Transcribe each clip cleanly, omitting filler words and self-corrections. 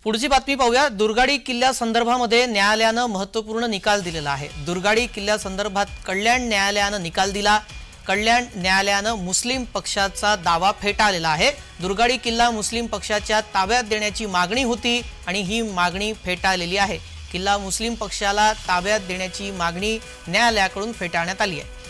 पुढची बातमी पाहूया। दुर्गाडी किल्ल्यासंदर्भामध्ये न्यायालयानं महत्त्वपूर्ण निकाल दिलेला आहे। दुर्गाडी किल्ल्यासंदर्भात कल्याण न्यायालयानं निकाल दिला। कल्याण न्यायालयानं मुस्लिम पक्षाचा दावा फेटाळलेला आहे। दुर्गाडी किल्ला मुस्लिम पक्षाच्या ताब्यात देण्याची मागणी होती आणि ही मागणी फेटाळलेली आहे। किल्ला मुस्लिम पक्षाला ताब्यात देण्याची मागणी न्यायालयाकडून फेटाळण्यात आली आहे।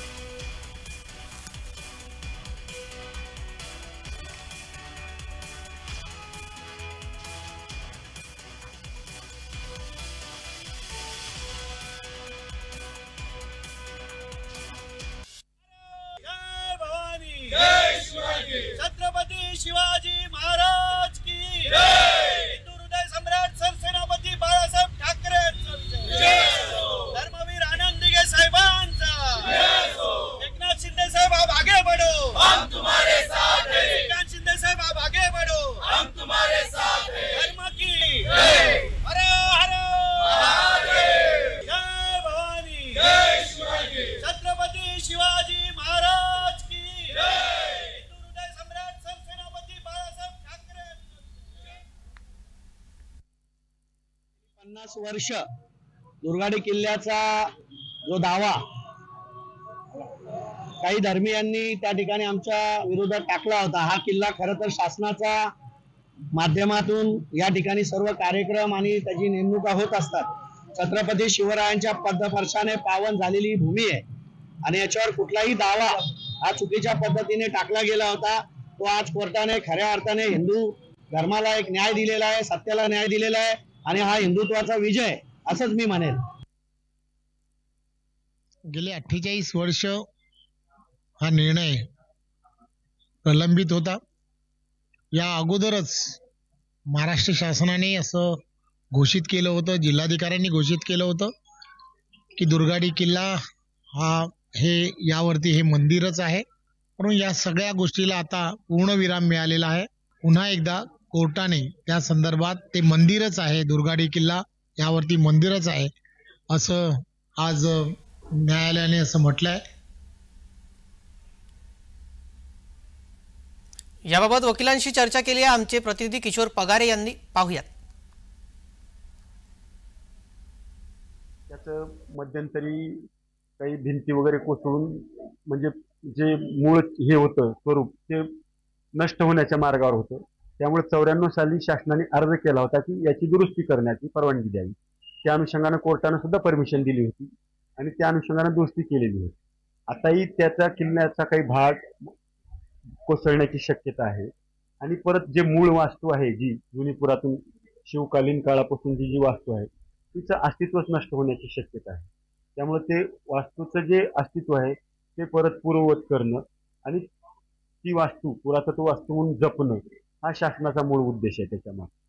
छत्रपति शिवाजी महाराज की जय। हिंदू हृदय सम्राट सरसेनापती बाळासाहेब ठाकरे धर्मवीर आनंद दिघे साहेबांचा एकनाथ शिंदे साहेब आप आगे बढ़ो, हम तुम्हारे साथ हैं। श्रीकांत शिंदे साहेब आप आगे बढ़ो, हम तुम्हारे साथ हैं। धर्म की जय, हर हर महादेव, जय भवानी, जय शिवाजी। छत्रपति शिवाजी महाराज की जय। 50 वर्ष दुर्गाडी किल्ल्याचा जो दावा काही धर्मीयांनी त्या ठिकाणी आमच्या विरोधात टाकला होता, हा किल्ला खरं तर शासनाचा माध्यमातून या ठिकाणी सर्व कार्यक्रम आणि त्याची नेमणुका होत असतात। छत्रपती शिवरायांच्या पदस्पर्शाने पावन झालेली भूमी आहे आणि याच्यावर कुठलाही दावा हा चुकीच्या पद्धतीने टाकला गेला होता। तो आज कोर्टाने खऱ्या अर्थाने हिंदू धर्माला एक न्याय दिलेला आहे, सत्याला न्याय दिलेला आहे आणि हा हिंदुत्वाचा विजय असंच मी म्हणेन। गेले 48 वर्ष हा निर्णय प्रलंबित होता। या अगोदरच महाराष्ट्र शासनाने असं घोषित केलं होतं, जिल्हाधिकाऱ्यांनी घोषित केलं होतं की दुर्गाडी किल्ला हे यावरती हे मंदिरच आहे। म्हणून या सगळ्या गोष्टीला आता पूर्णविराम मिळालेला आहे। पुन्हा एकदा कोर्टाने त्या संदर्भात ते मंदिरच आहे, दुर्गाडी किल्ला यावरती मंदिरच आहे असं आज न्यायालयाने असं म्हटलंय। याबाबत वकिलांशी चर्चा केली आहे आमचे प्रतिनिधी किशोर पगारे यांनी। पाहूयात। त्याचं मध्यंतरी काही भिंती वगैरे कोसळून म्हणजे जे मूळ हे होतं स्वरूप ते नष्ट होण्याच्या मार्गावर होतं। त्यामुळे 94 साली शासनाने अर्ज केला होता की याची दुरुस्ती करण्याची परवानगी द्यावी। त्या अनुषंगाने कोर्टाने सुद्धा परमिशन दिली होती आणि त्या अनुषंगाने दुरुस्ती केलेली होती। आताही त्याचा किल्ल्याचा काही भाग कोसळण्याची शक्यता आहे आणि परत जे मूळ वास्तू आहे, जी जुनी पुरातन शिवकालीन काळापासून जी वास्तू आहे तिचं अस्तित्वच नष्ट होण्याची शक्यता आहे। त्यामुळे ते वास्तूचं जे अस्तित्व आहे ते परत पूर्ववत करणं आणि ती वास्तू पुरातत्व वास्तू म्हणून जपणं हा शासनाचा मूळ उद्देश आहे त्याच्यामध्ये।